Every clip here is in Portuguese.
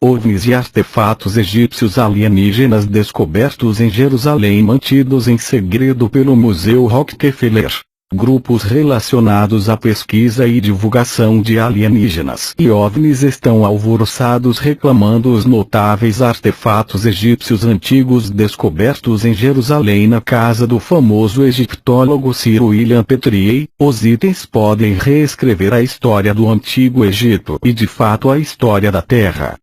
OVNIs e artefatos egípcios alienígenas descobertos em Jerusalém mantidos em segredo pelo Museu Rockefeller. Grupos relacionados à pesquisa e divulgação de alienígenas e OVNIs estão alvoroçados reclamando os notáveis artefatos egípcios antigos descobertos em Jerusalém na casa do famoso egiptólogo Sir William Petrie. Os itens podem reescrever a história do Antigo Egito e de fato a história da Terra.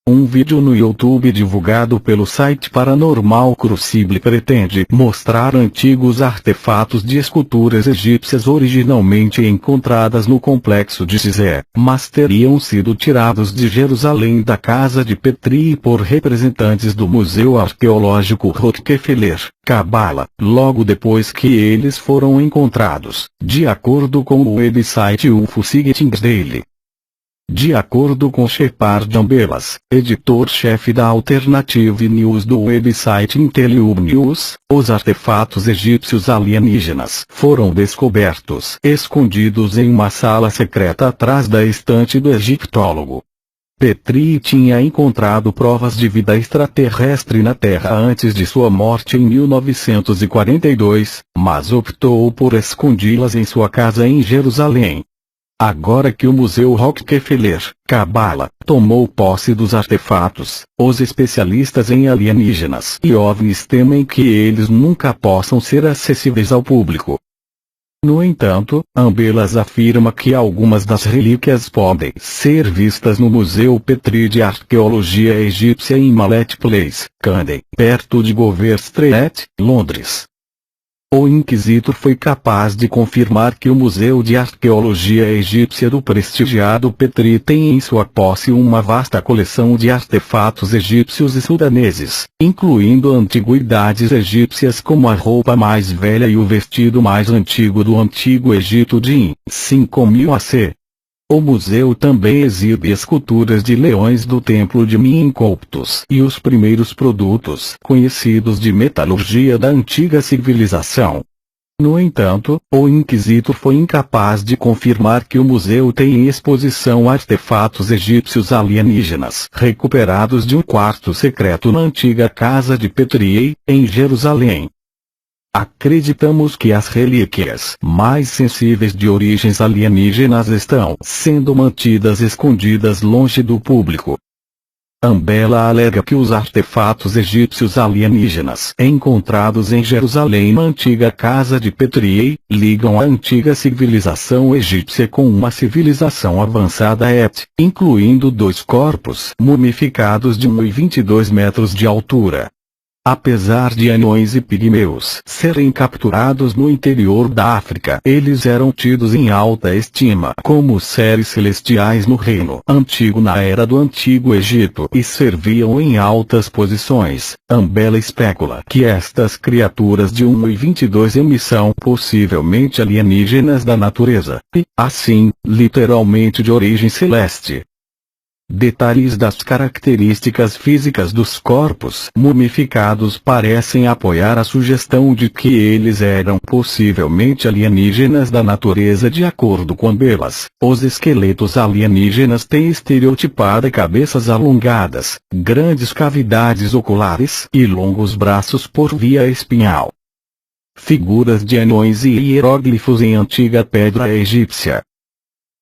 Um vídeo no YouTube divulgado pelo site Paranormal Crucible pretende mostrar antigos artefatos de esculturas egípcias originalmente encontradas no complexo de Gizé, mas teriam sido tirados de Jerusalém da casa de Petrie por representantes do Museu Arqueológico Rockefeller, Cabala, logo depois que eles foram encontrados, de acordo com o website UFO Sightings Daily. De acordo com Shepard Ambelas, editor-chefe da Alternative News do website IntelliHub News, os artefatos egípcios alienígenas foram descobertos escondidos em uma sala secreta atrás da estante do egiptólogo. Petrie tinha encontrado provas de vida extraterrestre na Terra antes de sua morte em 1942, mas optou por escondi-las em sua casa em Jerusalém. Agora que o Museu Rockefeller, Cabala, tomou posse dos artefatos, os especialistas em alienígenas e OVNIs temem que eles nunca possam ser acessíveis ao público. No entanto, Ambelas afirma que algumas das relíquias podem ser vistas no Museu Petrie de Arqueologia Egípcia em Mallet Place, Camden, perto de Gower Street, Londres. O inquisitor foi capaz de confirmar que o Museu de Arqueologia Egípcia do prestigiado Petrie tem em sua posse uma vasta coleção de artefatos egípcios e sudaneses, incluindo antiguidades egípcias como a roupa mais velha e o vestido mais antigo do Antigo Egito de 5000 AC. O museu também exibe esculturas de leões do templo de Menkauptus e os primeiros produtos conhecidos de metalurgia da antiga civilização. No entanto, o inquisitor foi incapaz de confirmar que o museu tem em exposição artefatos egípcios alienígenas recuperados de um quarto secreto na antiga casa de Petrie, em Jerusalém. Acreditamos que as relíquias mais sensíveis de origens alienígenas estão sendo mantidas escondidas longe do público. Ambela alega que os artefatos egípcios alienígenas encontrados em Jerusalém na antiga casa de Petrie ligam a antiga civilização egípcia com uma civilização avançada incluindo 2 corpos mumificados de 1,22 metros de altura. Apesar de anões e pigmeus serem capturados no interior da África, eles eram tidos em alta estima como seres celestiais no reino antigo na era do Antigo Egito e serviam em altas posições. Ambela especula que estas criaturas de 1,22 m são possivelmente alienígenas da natureza, e, assim, literalmente de origem celeste. Detalhes das características físicas dos corpos mumificados parecem apoiar a sugestão de que eles eram possivelmente alienígenas da natureza. De acordo com Ambelas, os esqueletos alienígenas têm estereotipada cabeças alongadas, grandes cavidades oculares e longos braços por via espinhal. Figuras de anões e hieróglifos em antiga pedra egípcia.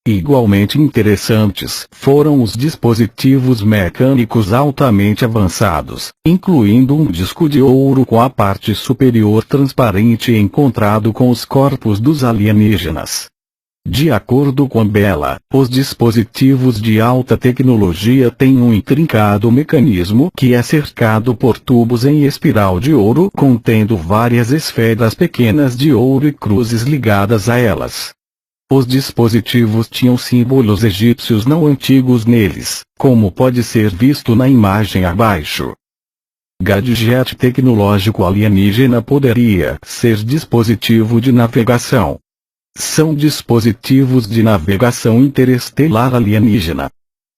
Igualmente interessantes foram os dispositivos mecânicos altamente avançados, incluindo um disco de ouro com a parte superior transparente encontrado com os corpos dos alienígenas. De acordo com Ambela, os dispositivos de alta tecnologia têm um intrincado mecanismo que é cercado por tubos em espiral de ouro contendo várias esferas pequenas de ouro e cruzes ligadas a elas. Os dispositivos tinham símbolos egípcios não antigos neles, como pode ser visto na imagem abaixo. Gadget tecnológico alienígena poderia ser dispositivo de navegação. São dispositivos de navegação interestelar alienígena.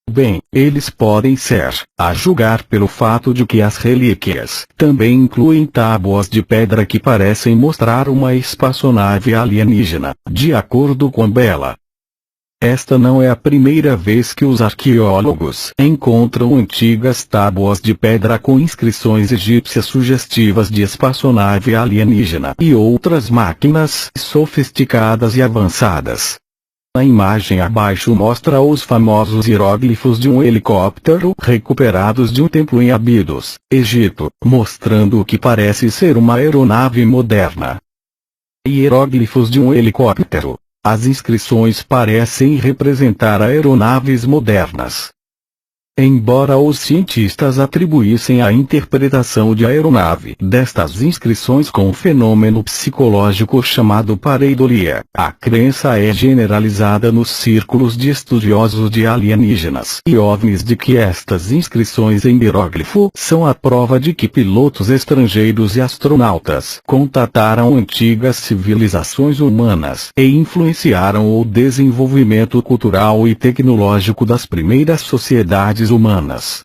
Bem, eles podem ser, a julgar pelo fato de que as relíquias também incluem tábuas de pedra que parecem mostrar uma espaçonave alienígena, de acordo com Ambela. Esta não é a primeira vez que os arqueólogos encontram antigas tábuas de pedra com inscrições egípcias sugestivas de espaçonave alienígena e outras máquinas sofisticadas e avançadas. A imagem abaixo mostra os famosos hieróglifos de um helicóptero recuperados de um templo em Abidos, Egito, mostrando o que parece ser uma aeronave moderna. Hieróglifos de um helicóptero. As inscrições parecem representar aeronaves modernas. Embora os cientistas atribuíssem a interpretação de aeronave destas inscrições com um fenômeno psicológico chamado pareidolia, a crença é generalizada nos círculos de estudiosos de alienígenas e OVNIs de que estas inscrições em hieróglifo são a prova de que pilotos estrangeiros e astronautas contataram antigas civilizações humanas e influenciaram o desenvolvimento cultural e tecnológico das primeiras sociedades humanas.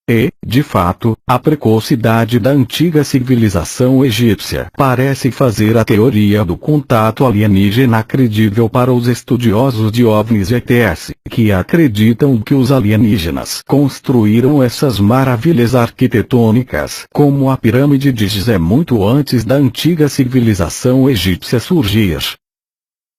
E, de fato, a precocidade da antiga civilização egípcia parece fazer a teoria do contato alienígena credível para os estudiosos de OVNIs e ETS, que acreditam que os alienígenas construíram essas maravilhas arquitetônicas, como a pirâmide de Gizé muito antes da antiga civilização egípcia surgir.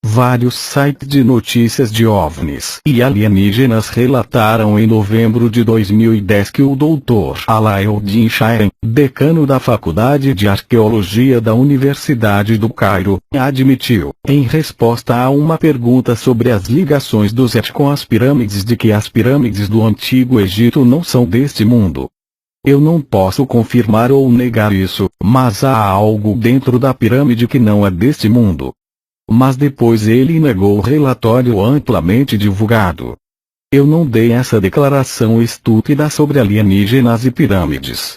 Vários sites de notícias de OVNIs e alienígenas relataram em novembro de 2010 que o Dr. Alauddin Shaheen, decano da Faculdade de Arqueologia da Universidade do Cairo, admitiu, em resposta a uma pergunta sobre as ligações do Set com as pirâmides, de que as pirâmides do Antigo Egito não são deste mundo. Eu não posso confirmar ou negar isso, mas há algo dentro da pirâmide que não é deste mundo. Mas depois ele negou o relatório amplamente divulgado. Eu não dei essa declaração estúpida sobre alienígenas e pirâmides.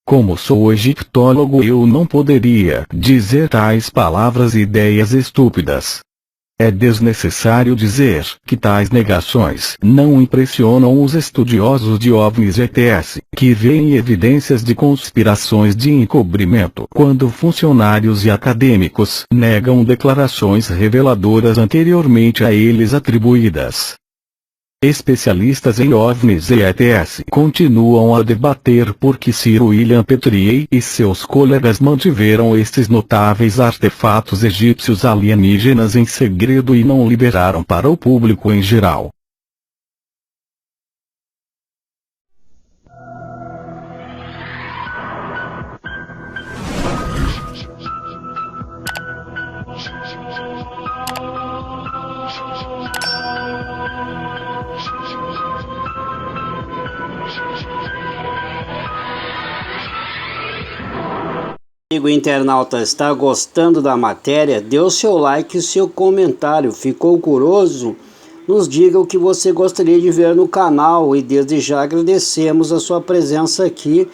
Como sou egiptólogo, eu não poderia dizer tais palavras e ideias estúpidas. É desnecessário dizer que tais negações não impressionam os estudiosos de OVNIs e ETS, que veem evidências de conspirações de encobrimento quando funcionários e acadêmicos negam declarações reveladoras anteriormente a eles atribuídas. Especialistas em OVNIs e ETS continuam a debater por que Sir William Petrier e seus colegas mantiveram estes notáveis artefatos egípcios alienígenas em segredo e não liberaram para o público em geral. Amigo internauta, está gostando da matéria? Dê o seu like e o seu comentário. Ficou curioso? Nos diga o que você gostaria de ver no canal e desde já agradecemos a sua presença aqui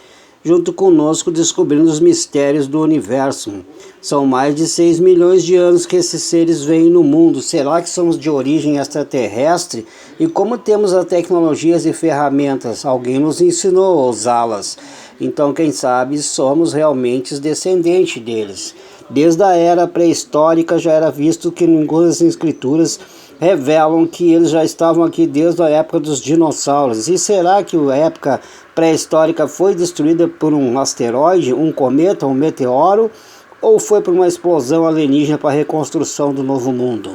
junto conosco descobrindo os mistérios do universo. São mais de 6 milhões de anos que esses seres vêm no mundo. Será que somos de origem extraterrestre? E como temos as tecnologias e ferramentas? Alguém nos ensinou a usá-las. Então, quem sabe, somos realmente os descendentes deles. Desde a era pré-histórica já era visto que algumas escrituras revelam que eles já estavam aqui desde a época dos dinossauros. E será que a época pré-histórica foi destruída por um asteroide, um cometa, um meteoro? Ou foi por uma explosão alienígena para a reconstrução do novo mundo?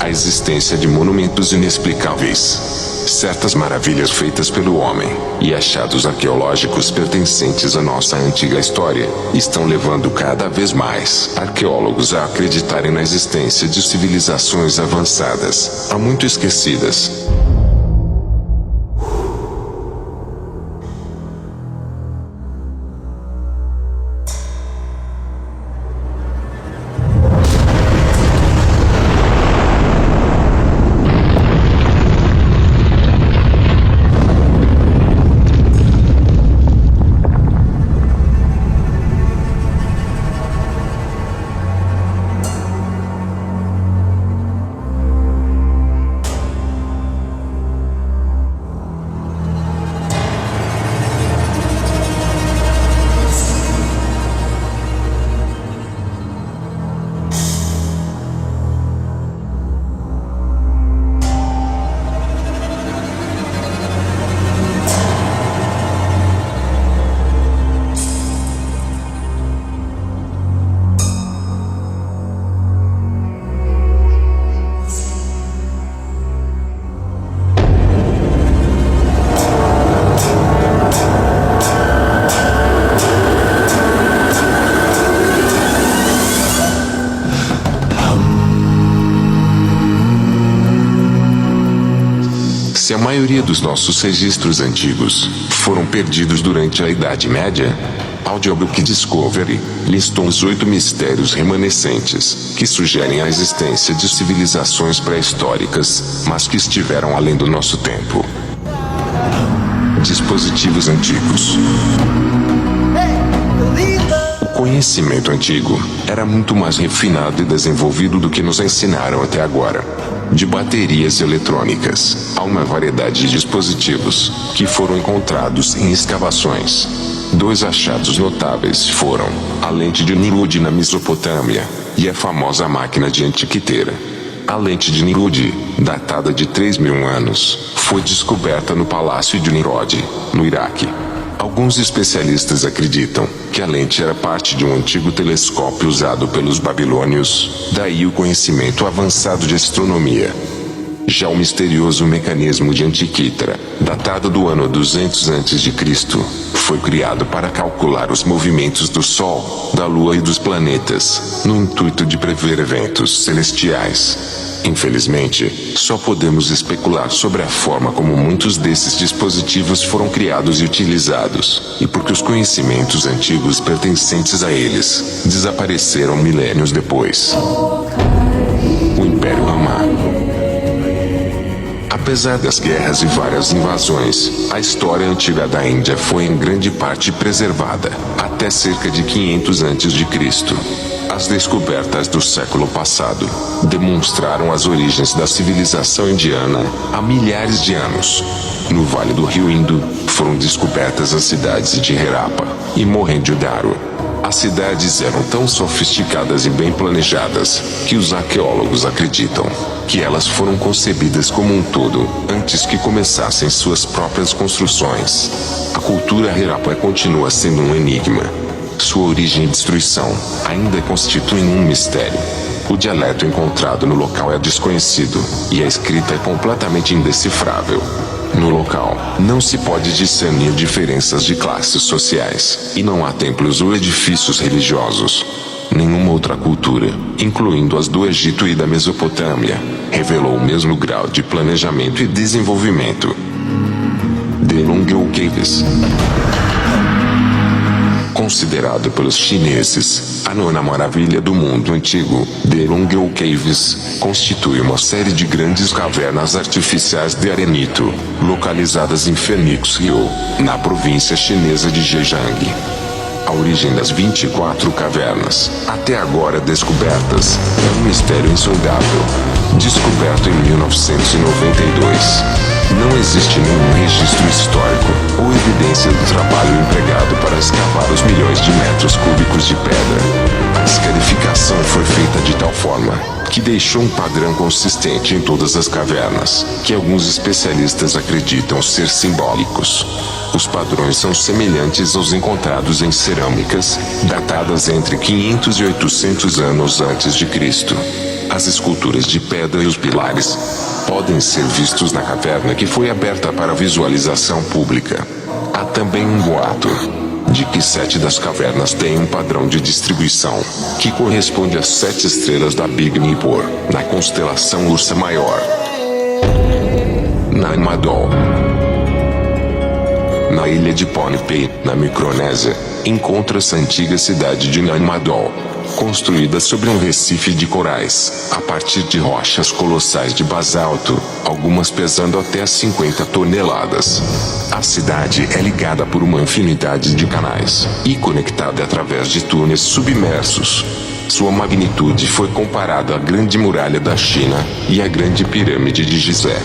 A existência de monumentos inexplicáveis, certas maravilhas feitas pelo homem e achados arqueológicos pertencentes à nossa antiga história estão levando cada vez mais arqueólogos a acreditarem na existência de civilizações avançadas, há muito esquecidas. Se a maioria dos nossos registros antigos foram perdidos durante a Idade Média, Audiobook Discovery listou os 8 mistérios remanescentes, que sugerem a existência de civilizações pré-históricas, mas que estiveram além do nosso tempo. Dispositivos antigos. O conhecimento antigo era muito mais refinado e desenvolvido do que nos ensinaram até agora. De baterias eletrônicas a uma variedade de dispositivos que foram encontrados em escavações. 2 achados notáveis foram a lente de Nimrud na Mesopotâmia e a famosa máquina de Antiquiteira. A lente de Nimrud, datada de 3.000 anos, foi descoberta no Palácio de Nimrod, no Iraque. Alguns especialistas acreditam que a lente era parte de um antigo telescópio usado pelos babilônios, daí o conhecimento avançado de astronomia. Já o misterioso mecanismo de Antiquiteira, datado do ano 200 a.C., foi criado para calcular os movimentos do Sol, da Lua e dos planetas, no intuito de prever eventos celestiais. Infelizmente, só podemos especular sobre a forma como muitos desses dispositivos foram criados e utilizados, e porque os conhecimentos antigos pertencentes a eles desapareceram milênios depois. O Império Romano. Apesar das guerras e várias invasões, a história antiga da Índia foi em grande parte preservada, até cerca de 500 a.C. As descobertas do século passado demonstraram as origens da civilização indiana há milhares de anos. No Vale do Rio Indo, foram descobertas as cidades de Harappa e Mohenjo-Daro. As cidades eram tão sofisticadas e bem planejadas que os arqueólogos acreditam que elas foram concebidas como um todo antes que começassem suas próprias construções. A cultura Harappa continua sendo um enigma. Sua origem e destruição ainda constituem um mistério. O dialeto encontrado no local é desconhecido e a escrita é completamente indecifrável. No local, não se pode discernir diferenças de classes sociais, e não há templos ou edifícios religiosos. Nenhuma outra cultura, incluindo as do Egito e da Mesopotâmia, revelou o mesmo grau de planejamento e desenvolvimento. The Longou Caves. Considerado pelos chineses a 9ª maravilha do mundo antigo, The Longou Caves constitui uma série de grandes cavernas artificiais de arenito, localizadas em Phoenix Hill, na província chinesa de Zhejiang. A origem das 24 cavernas, até agora descobertas, é um mistério insondável. Descoberto em 1992. Não existe nenhum registro histórico ou evidência do trabalho empregado para escavar os milhões de metros cúbicos de pedra. A escarificação foi feita de tal forma que deixou um padrão consistente em todas as cavernas, que alguns especialistas acreditam ser simbólicos. Os padrões são semelhantes aos encontrados em cerâmicas, datadas entre 500 e 800 anos antes de Cristo. As esculturas de pedra e os pilares podem ser vistos na caverna que foi aberta para visualização pública. Há também um boato de que 7 das cavernas têm um padrão de distribuição que corresponde às 7 estrelas da Big Dipper, na constelação Ursa Maior. Naimadol. Na ilha de Pohnpei, na Micronésia, encontra-se a antiga cidade de Naimadol, construída sobre um recife de corais, a partir de rochas colossais de basalto, algumas pesando até 50 toneladas. A cidade é ligada por uma infinidade de canais e conectada através de túneis submersos. Sua magnitude foi comparada à Grande Muralha da China e à Grande Pirâmide de Gizé.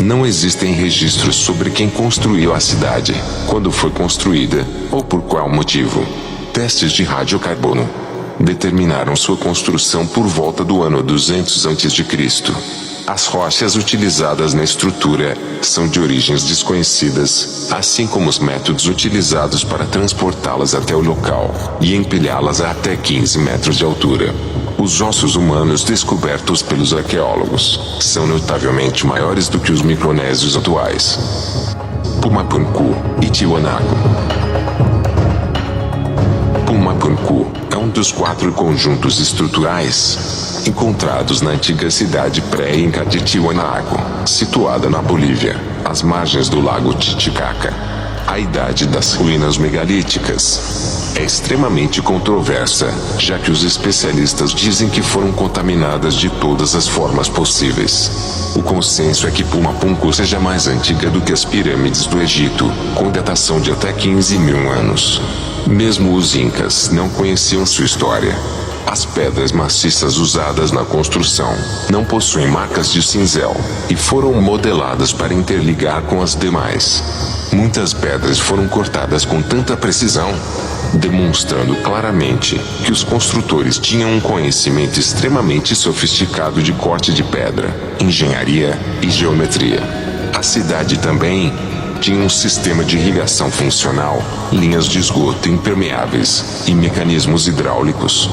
Não existem registros sobre quem construiu a cidade, quando foi construída, ou por qual motivo. Testes de radiocarbono determinaram sua construção por volta do ano 200 a.C. As rochas utilizadas na estrutura são de origens desconhecidas, assim como os métodos utilizados para transportá-las até o local e empilhá-las a até 15 metros de altura. Os ossos humanos descobertos pelos arqueólogos são notavelmente maiores do que os micronésios atuais. Pumapunku e Tiwanaku. Pumapunku é um dos 4 conjuntos estruturais encontrados na antiga cidade pré-inca de Tiwanaku, situada na Bolívia. às margens do lago Titicaca. A idade das ruínas megalíticas é extremamente controversa, já que os especialistas dizem que foram contaminadas de todas as formas possíveis. O consenso é que Pumapunku seja mais antiga do que as pirâmides do Egito, com datação de até 15 mil anos. Mesmo os incas não conheciam sua história. As pedras maciças usadas na construção não possuem marcas de cinzel e foram modeladas para interligar com as demais. Muitas pedras foram cortadas com tanta precisão, demonstrando claramente que os construtores tinham um conhecimento extremamente sofisticado de corte de pedra, engenharia e geometria. A cidade também tinha um sistema de irrigação funcional, linhas de esgoto impermeáveis e mecanismos hidráulicos.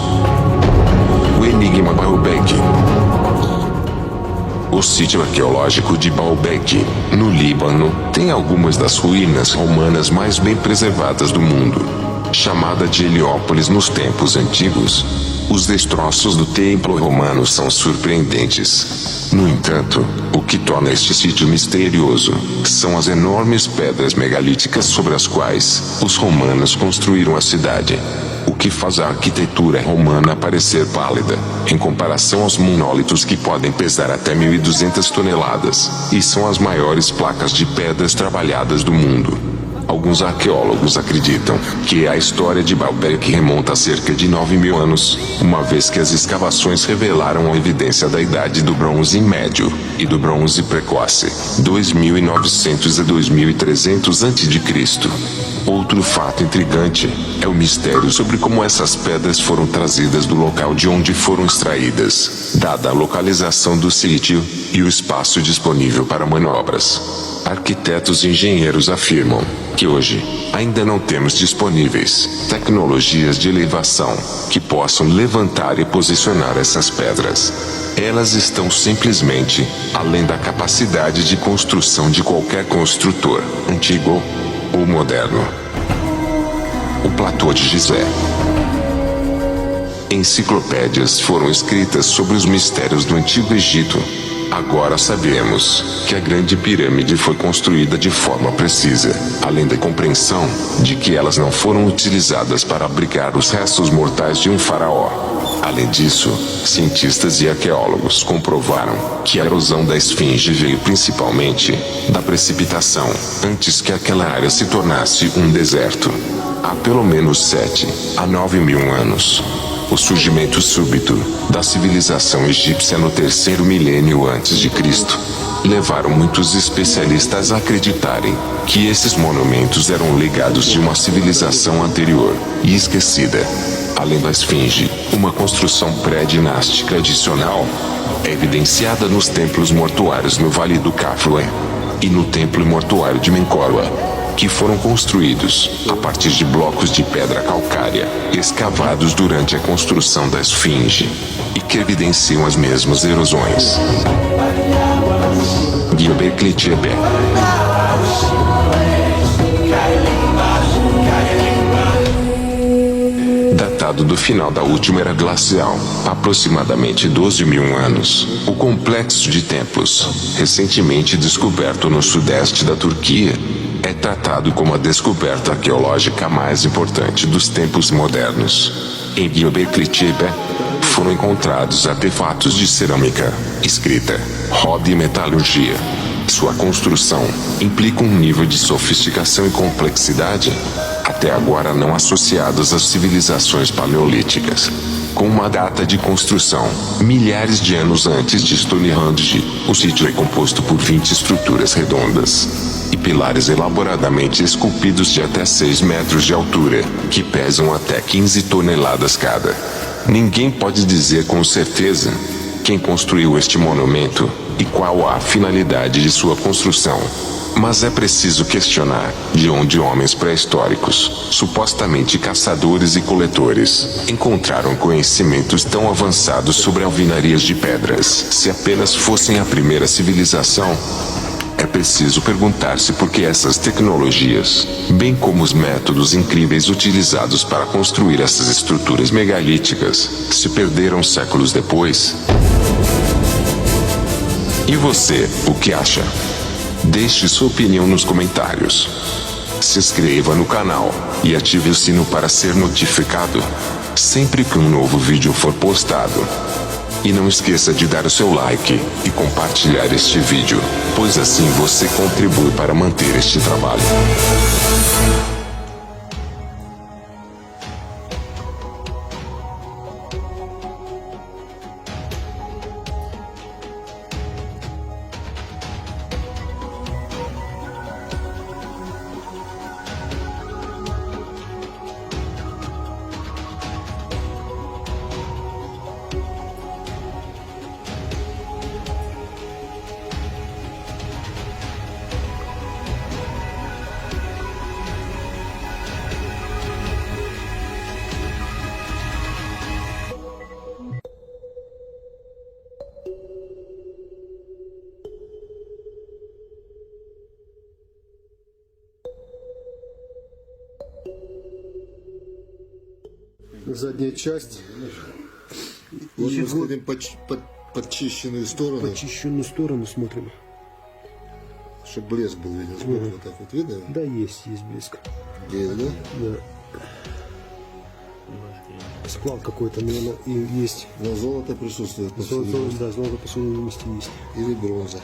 O enigma Baalbek. O sítio arqueológico de Baalbek, no Líbano, tem algumas das ruínas romanas mais bem preservadas do mundo. Chamada de Heliópolis nos tempos antigos, os destroços do templo romano são surpreendentes. No entanto, o que torna este sítio misterioso são as enormes pedras megalíticas sobre as quais os romanos construíram a cidade, o que faz a arquitetura romana parecer pálida, em comparação aos monólitos que podem pesar até 1.200 toneladas, e são as maiores placas de pedras trabalhadas do mundo. Alguns arqueólogos acreditam que a história de Baalbek remonta a cerca de 9.000 anos, uma vez que as escavações revelaram a evidência da idade do Bronze Médio e do Bronze Precoce, 2.900 a 2.300 a.C. Outro fato intrigante é o mistério sobre como essas pedras foram trazidas do local de onde foram extraídas, dada a localização do sítio e o espaço disponível para manobras. Arquitetos e engenheiros afirmam que hoje ainda não temos disponíveis tecnologias de elevação que possam levantar e posicionar essas pedras. Elas estão simplesmente além da capacidade de construção de qualquer construtor, antigo ou moderno. O Platô de Gizé. Enciclopédias foram escritas sobre os mistérios do Antigo Egito. Agora sabemos que a Grande Pirâmide foi construída de forma precisa, além da compreensão de que elas não foram utilizadas para abrigar os restos mortais de um faraó. Além disso, cientistas e arqueólogos comprovaram que a erosão da esfinge veio principalmente da precipitação, antes que aquela área se tornasse um deserto. Há pelo menos 7 a 9.000 anos. O surgimento súbito da civilização egípcia no terceiro milênio antes de Cristo levaram muitos especialistas a acreditarem que esses monumentos eram legados de uma civilização anterior e esquecida. Além da esfinge, uma construção pré-dinástica adicional é evidenciada nos templos mortuários no Vale do Kafue e no templo mortuário de Menkaure, que foram construídos a partir de blocos de pedra calcária escavados durante a construção da esfinge e que evidenciam as mesmas erosões. Göbekli Tepe. Datado do final da última era glacial, aproximadamente 12.000 anos, o complexo de templos, recentemente descoberto no sudeste da Turquia, é tratado como a descoberta arqueológica mais importante dos tempos modernos. Em Göbekli Tepe, foram encontrados artefatos de cerâmica, escrita, roda e metalurgia. Sua construção implica um nível de sofisticação e complexidade até agora não associados às civilizações paleolíticas. Com uma data de construção milhares de anos antes de Stonehenge, o sítio é composto por 20 estruturas redondas e pilares elaboradamente esculpidos de até 6 metros de altura, que pesam até 15 toneladas cada. Ninguém pode dizer com certeza quem construiu este monumento e qual a finalidade de sua construção. Mas é preciso questionar de onde homens pré-históricos, supostamente caçadores e coletores, encontraram conhecimentos tão avançados sobre alvenarias de pedras. Se apenas fossem a primeira civilização, é preciso perguntar-se por que essas tecnologias, bem como os métodos incríveis utilizados para construir essas estruturas megalíticas, se perderam séculos depois. E você, o que acha? Deixe sua opinião nos comentários. Se inscreva no canal e ative o sino para ser notificado sempre que um novo vídeo for postado. E não esqueça de dar o seu like e compartilhar este vídeo, pois assim você contribui para manter este trabalho. Задняя часть. Вот мы смотрим подчищенную сторону. Почищенную сторону смотрим. Чтобы блеск был виден. Смотрим, вот так вот видно? Да, есть блеск. Есть, да? Да. Сплав какой-то, наверное, и есть. Но золото присутствует. Золото по всему месте есть. Или бронза.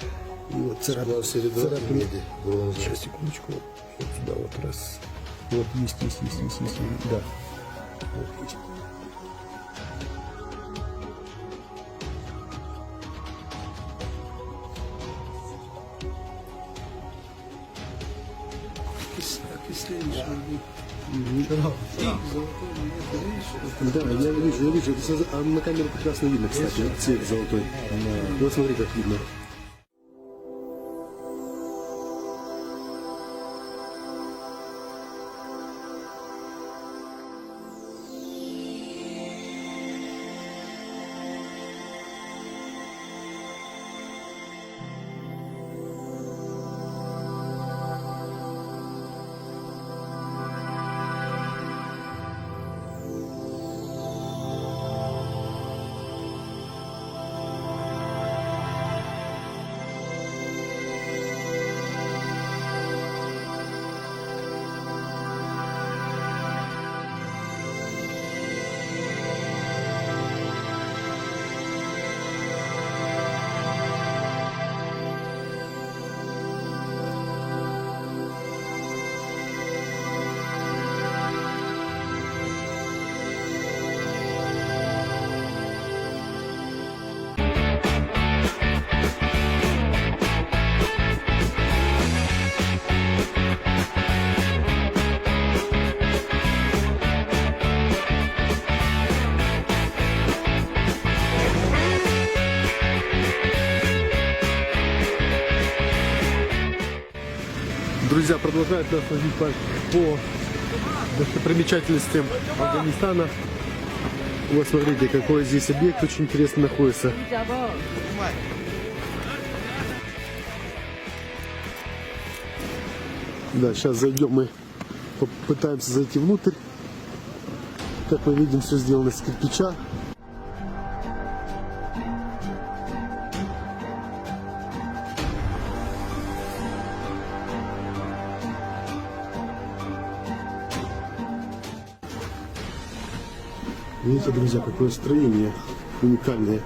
И вот царапины. Бронза. Сейчас, секундочку. Вот сюда вот раз. Вот есть. Да. Вот есть. Да, я вижу. А на камеру прекрасно видно, кстати, цвет золотой. Вот смотри, как видно. Друзья продолжают нас возить по достопримечательностям Афганистана. Вот смотрите, какой здесь объект очень интересно находится. Да, сейчас зайдем, мы попытаемся зайти внутрь. Как мы видим, все сделано из кирпича. Видите, друзья, какое строение уникальное.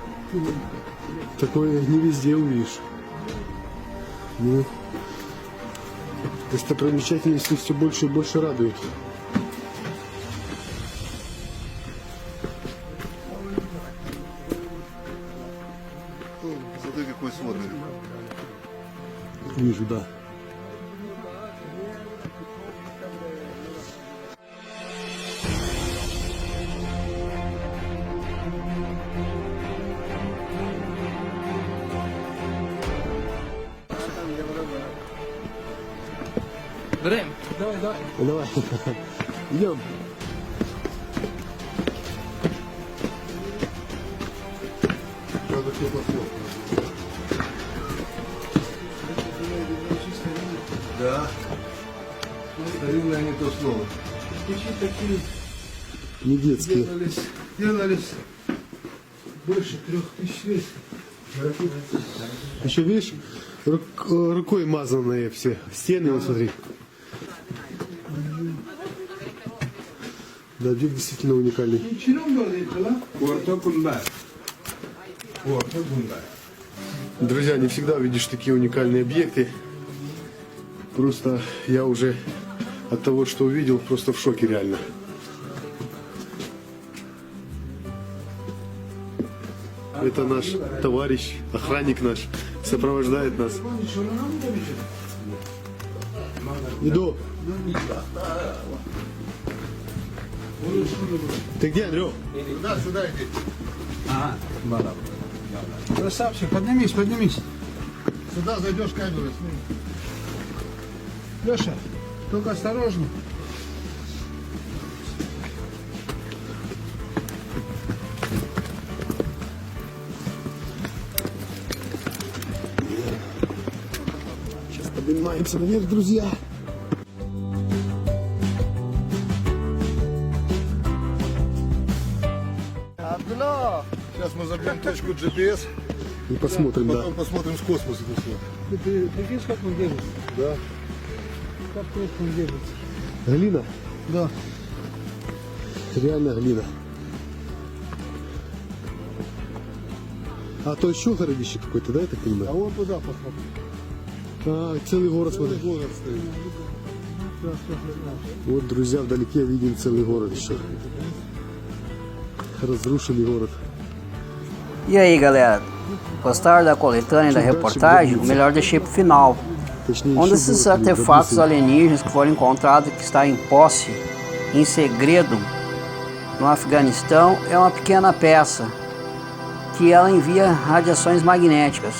Такое не везде увидишь. Ну, достопримечательности все больше и больше радуют. Смотри, какой сводный. Вижу, да. Давай. Идем. Да. Старинное не то слово. Ключи такие не детские. Делались больше 3000 лет. Еще видишь, рукой мазанные все стены, вот смотри. Да, объект действительно уникальный. Друзья, не всегда увидишь такие уникальные объекты. Просто я уже от того, что увидел, просто в шоке реально. Это наш товарищ, охранник наш, сопровождает нас. Иду. Ты где, Андрю? Сюда иди. Ага, красавчик, поднимись, поднимись. Сюда зайдешь, камеру снимешь. Леша, только осторожно. Сейчас поднимаемся наверх, друзья. Сейчас мы забьем точку GPS. И посмотрим, Потом да. посмотрим с космоса. Ты прикинь, как он держится? Да. Как плохо он держится? Глина? Да. Реально глина. А то еще городище какой-то, да, я так А понимаю? вон туда посмотри. А, целый город, смотри. Город стоит. Вот, друзья, вдалеке видим целый город еще. Razrušeni город. E aí, galera? Gostaram da coletânea e da reportagem? O melhor deixei pro final. Um desses artefatos alienígenas que foram encontrados, que está em posse, em segredo, no Afeganistão, é uma pequena peça que ela envia radiações magnéticas.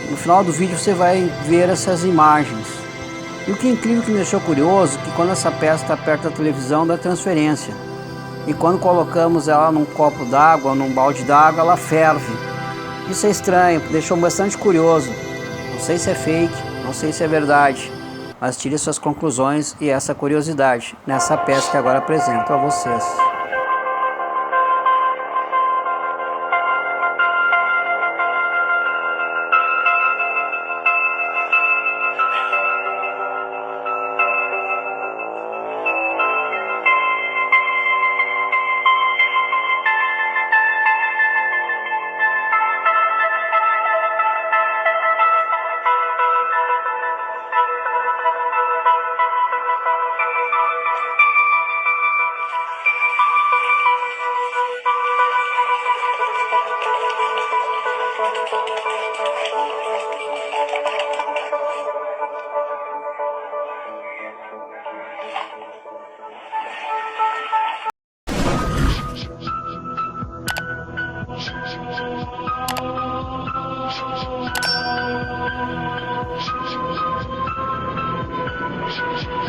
No final do vídeo você vai ver essas imagens. E o que é incrível, que me deixou curioso, que quando essa peça está perto da televisão, dá transferência. E quando colocamos ela num copo d'água, num balde d'água, ela ferve. Isso é estranho, deixou bastante curioso. Não sei se é fake, não sei se é verdade, mas tire suas conclusões e essa curiosidade nessa peça que agora apresento a vocês. Shh.